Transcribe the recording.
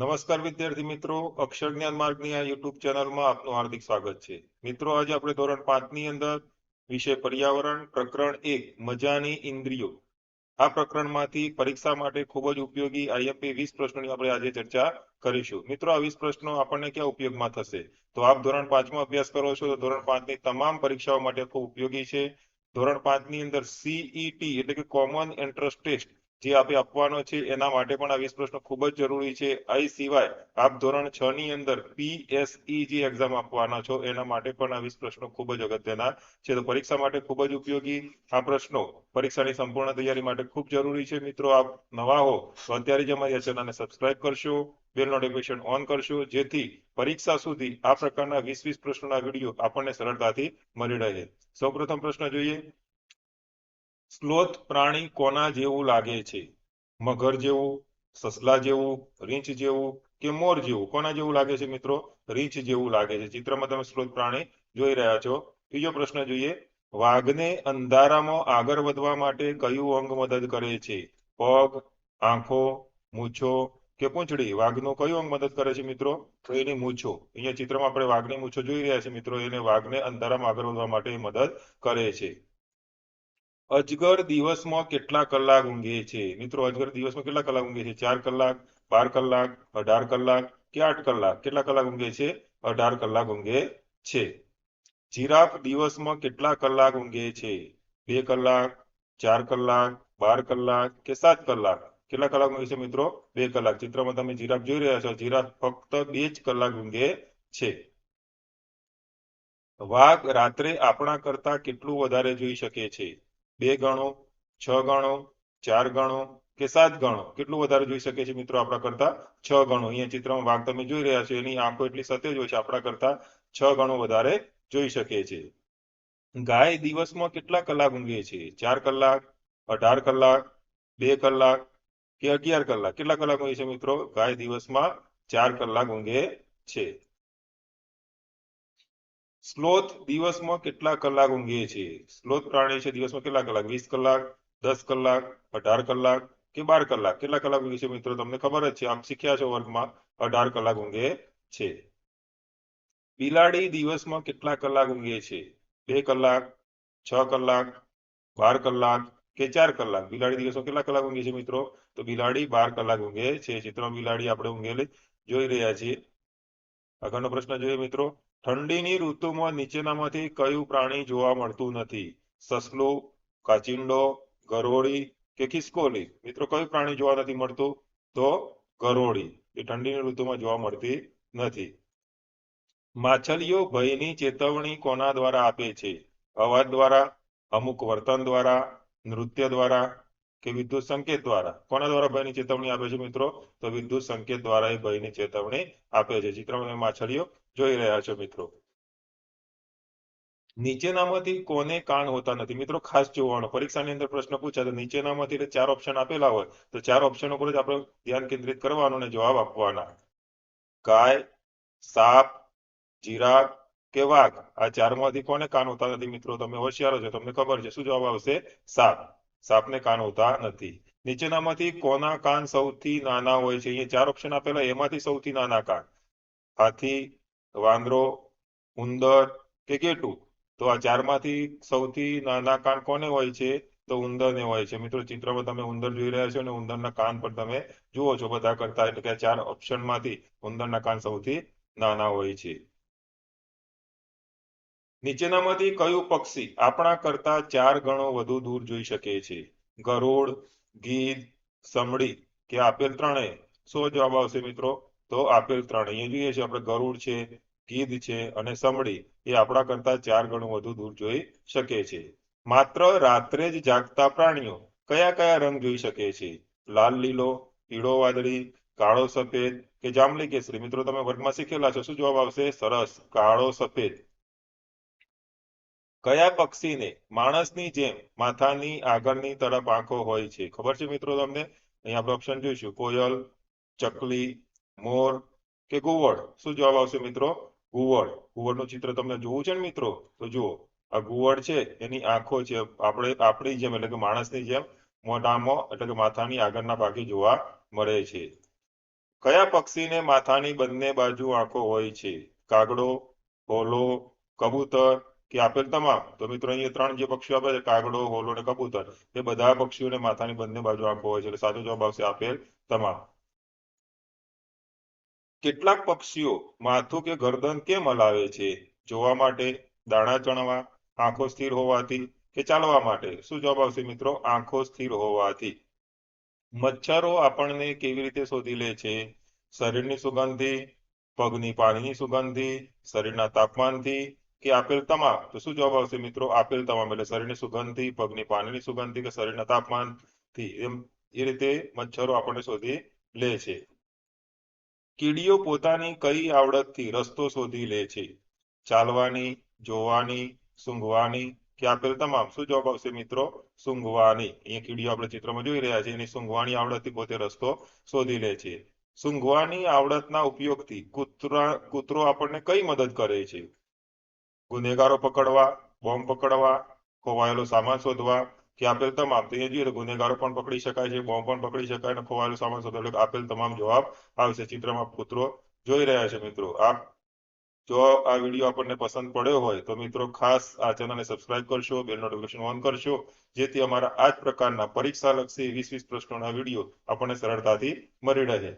નમસ્કાર વિદ્યાર્થી મિત્રો, અક્ષર જ્ઞાન માર્ગની આ યુટ્યુબ ચેનલમાં આપનું હાર્દિક સ્વાગત છે. મિત્રો, આજે આપણે ધોરણ 5 ની અંદર વિષય પર્યાવરણ પ્રકરણ 1 મજાની ઇન્દ્રિયો આ પ્રકરણમાંથી પરીક્ષા માટે ખૂબ જ ઉપયોગી આઈએમપી 20 પ્રશ્નોની આપણે આજે ચર્ચા કરીશું. મિત્રો, આ 20 પ્રશ્નો આપણને ક્યાં ઉપયોગમાં થશે? તો આપ ધોરણ 5 માં અભ્યાસ કરો છો તો ધોરણ 5 ની તમામ પરીક્ષાઓ માટે ખૂબ ઉપયોગી છે. ધોરણ 5 ની અંદર સીઈટી એટલે કે કોમન એન્ટ્રન્સ ટેસ્ટ જે આપણે આપવાનો છે એના માટે પણ આ 20 પ્રશ્નો ખૂબ જ જરૂરી છે. આ સિવાય આપ ધોરણ 6 ની અંદર પીએસઈ જે એક્ઝામ આપવાના છો એના માટે પણ આ 20 પ્રશ્નો ખૂબ જ અગત્યના છે. તો પરીક્ષા માટે ખૂબ જ ઉપયોગી આ પ્રશ્નો પરીક્ષાની સંપૂર્ણ તૈયારી માટે ખૂબ જરૂરી છે. મિત્રો, આપ નવા હો તો અત્યારે જ અમારી ચેનલને સબસ્ક્રાઇબ કરશો, બેલ નોટિફિકેશન ઓન કરશો, જેથી પરીક્ષા સુધી આ પ્રકારના 20 પ્રશ્નોના વિડીયો આપણને સરળતાથી મળી રહે. સૌપ્રથમ પ્રશ્ન જોઈએ. સ્લોથ પ્રાણી કોના જેવું લાગે છે? મગર જેવું, સસલા જેવું, રીંછ જેવું કે મોર જેવું? કોના જેવું લાગે છે મિત્રો? રીંછ જેવું લાગે છે. ચિત્રમાં તમે સ્લોથ પ્રાણી જોઈ રહ્યા છો. બીજો પ્રશ્ન જોઈએ. વાઘને અંધારામાં આગળ વધવા માટે કયું અંગ મદદ કરે છે? પગ, આંખો, મૂછો કે પૂંછડી? વાઘનું કયું અંગ મદદ કરે છે મિત્રો? તો એની મૂછો. અહીંયા ચિત્રમાં આપણે વાઘની મૂછો જોઈ રહ્યા છે મિત્રો. એને વાઘને અંધારામાં આગળ વધવા માટે મદદ કરે છે. અજગર દિવસમાં કેટલા કલાક ઊંઘે છે? મિત્રો, અજગર દિવસમાં કેટલા કલાક ઊંઘે છે? 4 કલાક, 12 કલાક, 18 કલાક કે 8 કલાક? કેટલા કલાક ઊંઘે છે? 18 કલાક ઊંઘે છે. જીરાફ દિવસમાં કેટલા કલાક ઊંઘે છે? 2 કલાક, 4 કલાક, 12 કલાક કે 7 કલાક? કેટલા કલાક ઊંઘે છે મિત્રો? 2 કલાક. ચિત્રમાં તમે જીરાફ જોઈ રહ્યા છો. જીરાફ ફક્ત 2 જ કલાક ઊંઘે છે. વાઘ રાત્રે આપણા કરતા કેટલું વધારે જોઈ શકે છે? 2 ગણો, 6 ગણો, 4 ગણો કે 7 ગણો? કેટલું વધારે જોઈ શકે છે મિત્રો આપણા કરતા? 6 ગણો. અહીંયા ચિત્રમાં વાઘ તમે જોઈ રહ્યા છો. એની આંખો એટલી સતેજ હોય છે, આપણા કરતા 6 ગણો વધારે જોઈ શકે છે. ગાય દિવસમાં કેટલા કલાક ઊંઘે છે? 4 કલાક, 18 કલાક, 2 કલાક કે 11 કલાક? કેટલા કલાક ઊંઘે છે મિત્રો? ગાય દિવસમાં 4 કલાક ઊંઘે છે. સ્લોથ દિવસમાં કેટલા કલાક ઊંઘે છે? સ્લોથ પ્રાણી છે, દિવસમાં કેટલા કલાક? 20 કલાક, 10 કલાક, 18 કલાક કે 12 કલાક? કેટલા કલાક ઊંઘે છે મિત્રો? તમને ખબર જ છે, આપ શીખ્યા છો વર્ગમાં. 18 કલાક ઊંઘે છે. બિલાડી દિવસમાં કેટલા કલાક ઊંઘે છે? 2 કલાક, 6 કલાક, 12 કલાક કે 4 કલાક? બિલાડી દિવસમાં કેટલા કલાક ઊંઘે છે મિત્રો? તો બિલાડી 12 કલાક ઊંઘે છે. ચિત્રમાં બિલાડી આપણે ઊંઘેલી જોઈ રહ્યા છીએ. આગળનો પ્રશ્ન જોઈએ મિત્રો. ઠંડીની ઋતુમાં નીચેનામાંથી કયું પ્રાણી જોવા મળતું નથી? સસલું, કાચિંડો, ગરોળી કે ખિસકોલી? મિત્રો, કયું પ્રાણી જોવા નથી મળતું? તો ગરોળી. એ ઠંડીની ઋતુમાં જોવા મળતી નથી. માછલીઓ ભયની ચેતવણી કોના દ્વારા આપે છે? અવાજ દ્વારા, અમુક વર્તન દ્વારા, નૃત્ય દ્વારા કે વિદ્યુત સંકેત દ્વારા? કોના દ્વારા ભયની ચેતવણી આપે છે મિત્રો? તો વિદ્યુત સંકેત દ્વારા એ ભયની ચેતવણી આપે છે. ચિત્રમાં માછલીઓ જોઈ રહ્યા છો મિત્રો. નીચેનામાંથી કોને કાન હોતા નથી? મિત્રો, ખાસ જોવાનું, પરીક્ષાની અંદર પ્રશ્ન પૂછાય તો નીચેનામાંથી 4 ઓપ્શન આપેલા હોય તો 4 ઓપ્શન ઉપર જ આપણે ધ્યાન કેન્દ્રિત કરવાનું અને જવાબ આપવાના. ગાય, સાપ, જીરાફ કે વાઘ? આ 4 માંથી કોને કાન હોતા નથી મિત્રો? તમે હોશિયાર છો, તમને ખબર છે. શું જવાબ આવશે? સાપ. સાપને કાન હોતા નથી. નીચેનામાંથી કોના કાન સૌથી નાના હોય છે? અહીંયા 4 ઓપ્શન આપેલા, એમાંથી સૌથી નાના કાન. હાથી, વાંદરો, ઉંદર કે ગેટું? તો આ 4 માંથી સૌથી નાના કાન કોને હોય છે? તો ઉંદરને હોય છે. મિત્રો, ચિત્રમાં તમે ઉંદર જોઈ રહ્યા છો અને ઉંદરના કાન પણ તમે જુઓ છો બધા કરતા. એટલે કે 4 ઓપ્શન માંથી ઉંદરના કાન સૌથી નાના હોય છે. નીચેનામાંથી કયું પક્ષી આપણા કરતા 4 ગણો વધુ દૂર જોઈ શકે છે? ગરુડ, ગીધ, સમડી કે આપેલ ત્રણેય? શું જવાબ આવશે મિત્રો? તો આપેલ ત્રણેય. અહીંયા જોઈએ છે આપણે ગરુડ છે, ગીધ છે અને સમડી એ આપણા કરતા 4 ગણું વધુ દૂર જોઈ શકે છે. માત્ર રાત્રે જ જાગતા પ્રાણીઓ કયા કયા રંગ જોઈ શકે છે? લાલ લીલો, પીળો વાદળી, કાળો સફેદ કે જાંબલી કેસરી? મિત્રો, તમે વર્ગમાં શીખેલા છો. શું જવાબ આવશે? સરસ, કાળો સફેદ. કયા પક્ષીને માણસની જેમ માથાની આગળની તરફ આંખો હોય છે? ખબર છે મિત્રો તમને? અહીંયા આપણે ઓપ્શન જોઈશું. કોયલ, ચકલી, મોર કે ઘુવડ? શું જવાબ આવશે મિત્રો? ઘુવડ. ઘુવડનું ચિત્ર તમને જોવું છે ને મિત્રો? તો જુઓ, આ ઘુવડ છે, એની આંખો છે આપણી જેમ એટલે કે માણસની જેમ મોઢામાં એટલે કે માથાની આગળના ભાગે જોવા મળે છે. કયા પક્ષીને માથાની બંને બાજુ આંખો હોય છે? કાગડો, હોલો, કબૂતર કે આપેલ તમામ? તો મિત્રો અહીંયા 3 જે પક્ષીઓ આપે છે, કાગડો, હોલો અને કબૂતર, એ બધા પક્ષીઓને માથાની બંને બાજુ આંખો હોય છે, એટલે સાચો જવાબ આવશે આપેલ તમામ. કેટલાક પક્ષીઓ માથું કે ગરદન કેમ હલાવે છે? જોવા માટે, દાણા ચણવા, આંખો સ્થિર હોવાથી કે ચાલવા માટે? શું જવાબ આવશે મિત્રો? આંખો સ્થિર હોવાથી. મચ્છરો આપણને કેવી રીતે શોધી લે છે? શરીરની સુગંધથી, પગની પાણીની સુગંધથી, શરીરના તાપમાનથી કે આપેલ તમામ? તો શું જવાબ આવશે મિત્રો? આપેલ તમામ. એટલે શરીરની સુગંધથી, પગની પાણીની સુગંધથી કે શરીરના તાપમાનથી, એમ એ રીતે મચ્છરો આપણને શોધી લે છે. કીડીઓ પોતાની કઈ આવડતથી રસ્તો શોધી લે છે? ચાલવાની, જોવાની, સૂંઘવાની કે આપેલ તમામ? શું જવાબ આવશે મિત્રો? સૂંઘવાની. અહીંયા કીડીઓ આપણે ચિત્રમાં જોઈ રહ્યા છે, એની સૂંઘવાની આવડતથી પોતે રસ્તો શોધી લે છે. સૂંઘવાની આવડતના ઉપયોગથી કૂતરો આપણને કઈ મદદ કરે છે? ગુનેગારો પકડવા, બોમ્બ પકડવા, ખોવાયેલો સામાન શોધવા કે આપેલ તમામ? તો અહીંયા જોઈએ તો ગુનેગારો પણ પકડી શકાય છે, બોમ્બ પણ પકડી શકાય અને ખોવાયેલો સામાન શોધવા, એટલે આપેલ તમામ જવાબ આવશે. ચિત્રમાં કૂતરો જોઈ રહ્યા છે મિત્રો. જો આ વિડીયો આપણને પસંદ પડ્યો હોય તો મિત્રો ખાસ આ ચેનલને સબસ્ક્રાઇબ કરશો, બેલ નોટિફિકેશન ઓન કરશો, જેથી અમારા આ જ પ્રકારના પરીક્ષા લક્ષી 20 પ્રશ્નોના વિડીયો આપણને સરળતાથી મળી રહે.